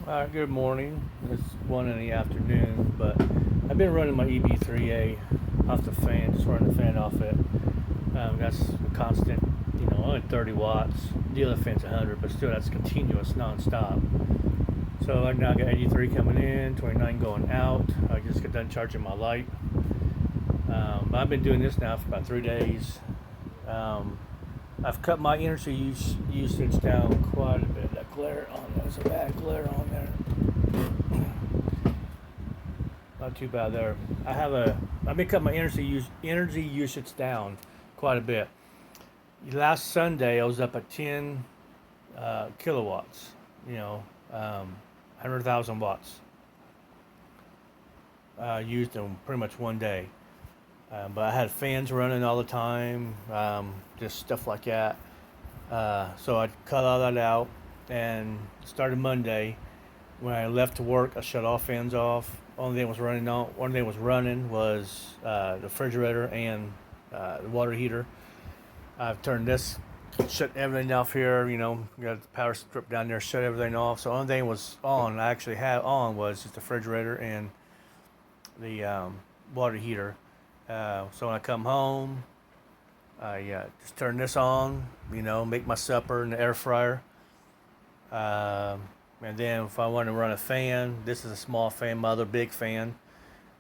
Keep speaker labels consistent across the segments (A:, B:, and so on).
A: Good morning. It's 1 in the afternoon, but I've been running my eb3a off the fan, just running the fan off it. That's a constant, only 30 watts. The other fan's 100, but still that's continuous, non-stop. So I now got 83 coming in, 29 going out. I just got done charging my light. I've been doing this now for about 3 days. Um, I've cut my energy usage down quite a bit. That glare on there's a bad glare on there. Not too bad there. I've been cutting my energy usage down quite a bit. Last Sunday I was up at 10 kilowatts. You know, 100,000 watts used in pretty much one day. But I had fans running all the time, just stuff like that. So I cut all that out and started Monday. When I left to work, I shut all fans off. Only thing was running was the refrigerator and the water heater. I've turned this, shut everything off here. Got the power strip down there, shut everything off. So the only thing was on, I actually had on was just the refrigerator and the water heater. So when I come home, I just turn this on, make my supper in the air fryer. And then if I want to run a fan, this is a small fan, my other big fan.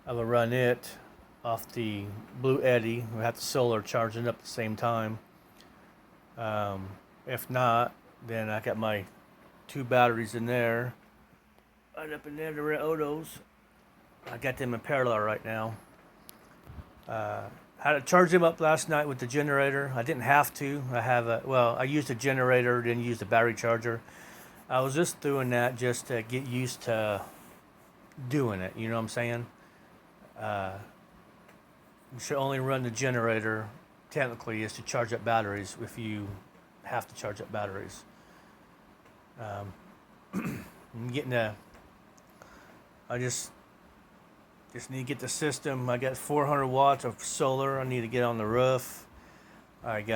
A: I will run it off the Blue Eddy. We have the solar charging up at the same time. If not, then I got my two batteries in there. Right up in there, the red Odos. I got them in parallel right now. Had to charge them up last night with the generator. I didn't have to. I used a generator, didn't use the battery charger. I was just doing that just to get used to doing it. You know what I'm saying? You should only run the generator, technically, is to charge up batteries if you have to charge up batteries. I'm getting I just need to get the system. I got 400 watts of solar. I need to get on the roof. And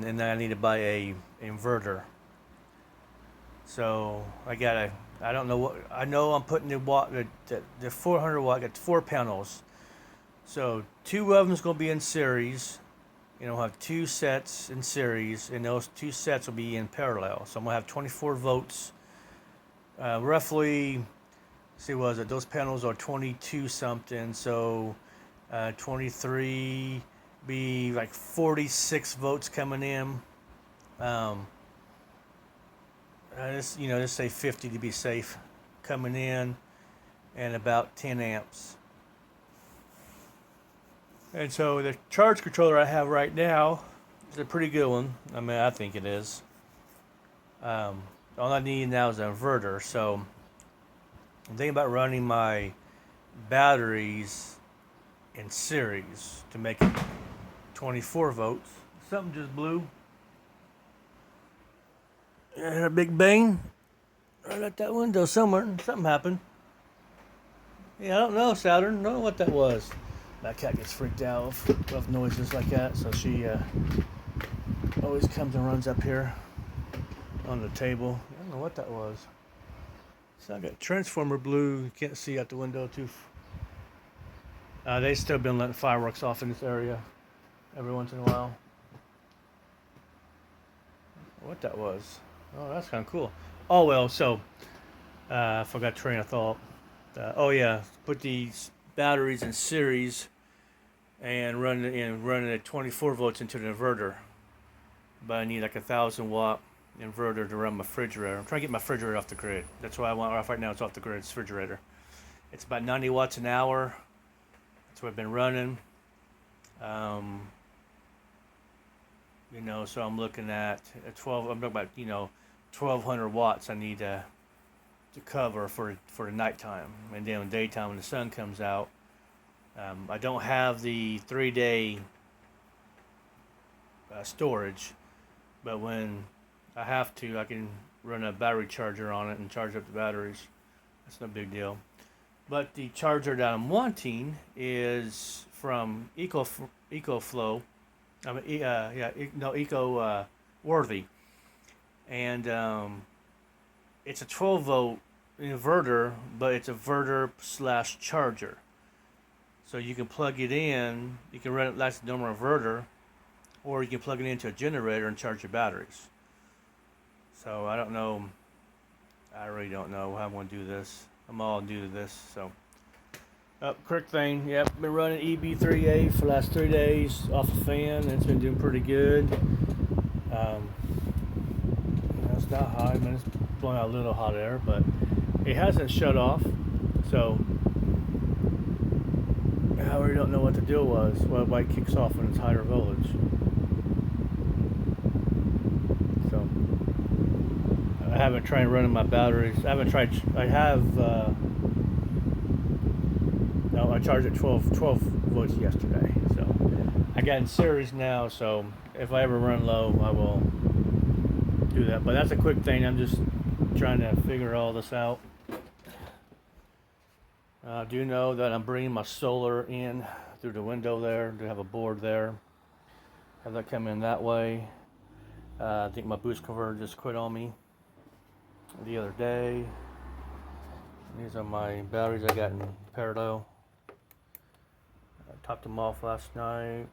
A: then I need to buy a inverter. So I don't know what, I know I'm putting the 400 watt, got 4 panels. So 2 of them is going to be in series. I'll have 2 sets in series, and those 2 sets will be in parallel. So I'm going to have 24 volts. Roughly, see, what was it? Those panels are 22 something, so 23 be like 46 volts coming in. Just say 50 to be safe coming in, and about 10 amps. And so the charge controller I have right now is a pretty good one. I mean, I think it is. All I need now is an inverter. So I'm thinking about running my batteries in series to make it 24 volts. Something just blew. And a big bang right at that window somewhere. Something happened. Yeah, I don't know, Saturn. I don't know what that was. My cat gets freaked out of noises like that, so she always comes and runs up here on the table. I don't know what that was. So I got transformer blue. You can't see out the window too. They still been letting fireworks off in this area every once in a while. What that was? Oh, that's kind of cool. Oh well, so I forgot train of thought. Put these batteries in series and run it at 24 volts into the inverter. But I need like 1,000 watt inverter to run my refrigerator. I'm trying to get my refrigerator off the grid. That's why I want off right now. It's off the grid. It's refrigerator. It's about 90 watts an hour. That's what I've been running. So I'm looking at 12. I'm talking about 1,200 watts. I need to cover for the nighttime, and then in the daytime when the sun comes out. I don't have the 3-day storage, but when I have to, I can run a battery charger on it and charge up the batteries. That's no big deal. But the charger that I'm wanting is from EcoFlow. Eco Worthy, and it's a 12 volt inverter, but it's a inverter slash charger. So you can plug it in, you can run it like a normal inverter, or you can plug it into a generator and charge your batteries. So I don't know, I really don't know how I'm going to do this. I'm all new to this, so. Quick thing, yep, been running eb3a for the last 3 days off a fan, and it's been doing pretty good. It's not hot, I mean, it's blowing out a little hot air, but it hasn't shut off, so I really don't know what the deal was, why it kicks off when it's higher voltage. So I haven't tried running my batteries. I charged at 12 volts yesterday, so I got in series now, so if I ever run low, I will do that. But that's a quick thing. I'm just trying to figure all this out. I do know that I'm bringing my solar in through the window there. Do have a board there. Have that come in that way. I think my boost converter just quit on me the other day. These are my batteries I got in parallel. I topped them off last night.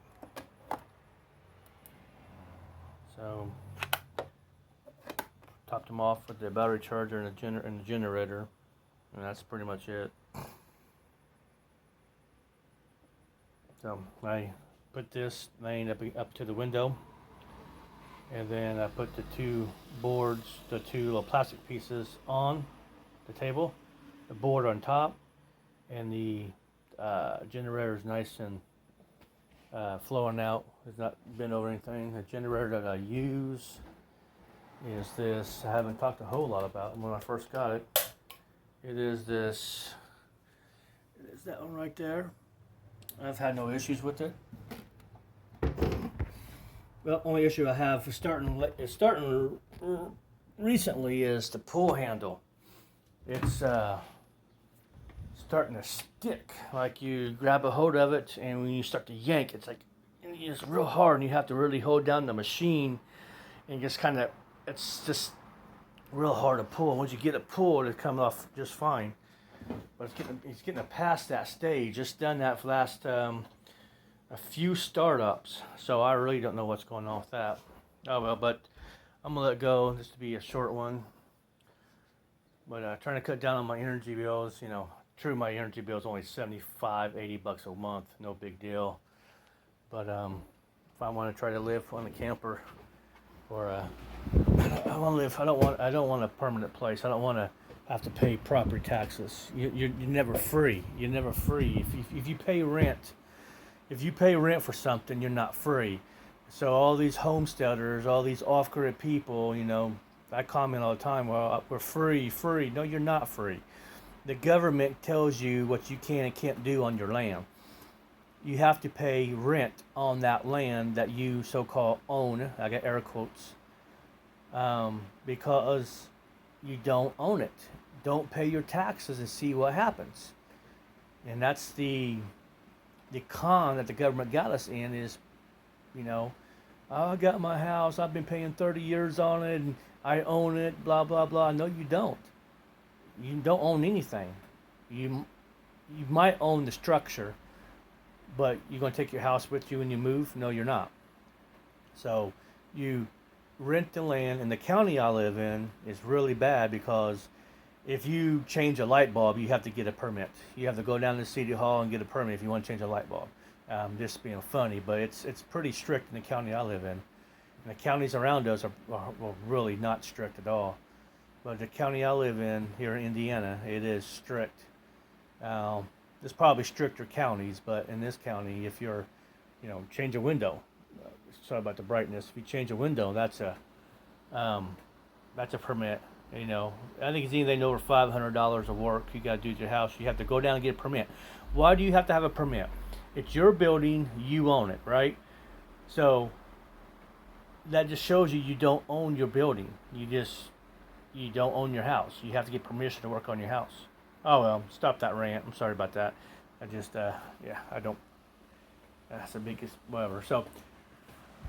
A: So topped them off with the battery charger and the generator, and that's pretty much it. So I put this main up to the window, and then I put the two boards, the two little plastic pieces on the table, the board on top, and the generator is nice and flowing out. It's not bent over anything. The generator that I use is this. I haven't talked a whole lot about it when I first got it. It is this. It is that one right there. I've had no issues with it. Well, only issue I have starting recently is the pull handle. It's starting to stick. Like you grab a hold of it, and when you start to yank, it's like it's real hard, and you have to really hold down the machine, and just kind of, it's just real hard to pull. Once you get it pulled, it comes off just fine. But it's getting past that stage. Just done that for last a few startups, so I really don't know what's going on with that. Oh well, but I'm gonna let it go. This to be a short one. But trying to cut down on my energy bills. You know, true, my energy bill is only $75-$80 a month. No big deal. But if I want to try to live on a camper, or I want to live. I don't want a permanent place. I don't want to have to pay property taxes. You're never free. You're never free. If you pay rent, for something, you're not free. So all these homesteaders, all these off-grid people, you know, I comment all the time, well, we're free. No, you're not free. The government tells you what you can and can't do on your land. You have to pay rent on that land that you so-called own. I got air quotes. Because you don't own it. Don't pay your taxes and see what happens. And that's the con that the government got us in is, you know, oh, I got my house, I've been paying 30 years on it, and I own it, blah, blah, blah. No, you don't. You don't own anything. You might own the structure, but you're going to take your house with you when you move? No, you're not. So you rent the land, and the county I live in is really bad because if you change a light bulb, you have to get a permit. You have to go down to City Hall and get a permit if you want to change a light bulb. Just being funny, but it's pretty strict in the county I live in. And the counties around us are really not strict at all. But the county I live in here in Indiana, it is strict. There's probably stricter counties, but in this county, if you're, you know, change a window. Sorry about the brightness. If you change a window, that's a permit. You know, I think it's anything over $500 of work you got to do at your house. You have to go down and get a permit. Why do you have to have a permit? It's your building, you own it, right? So that just shows you don't own your building. You don't own your house. You have to get permission to work on your house. Oh well, stop that rant. I'm sorry about that. I just I don't. That's the biggest whatever. So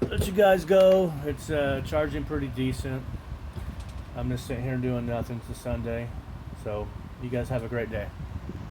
A: let you guys go. It's charging pretty decent. I'm just sitting here doing nothing. It's a Sunday, So you guys have a great day.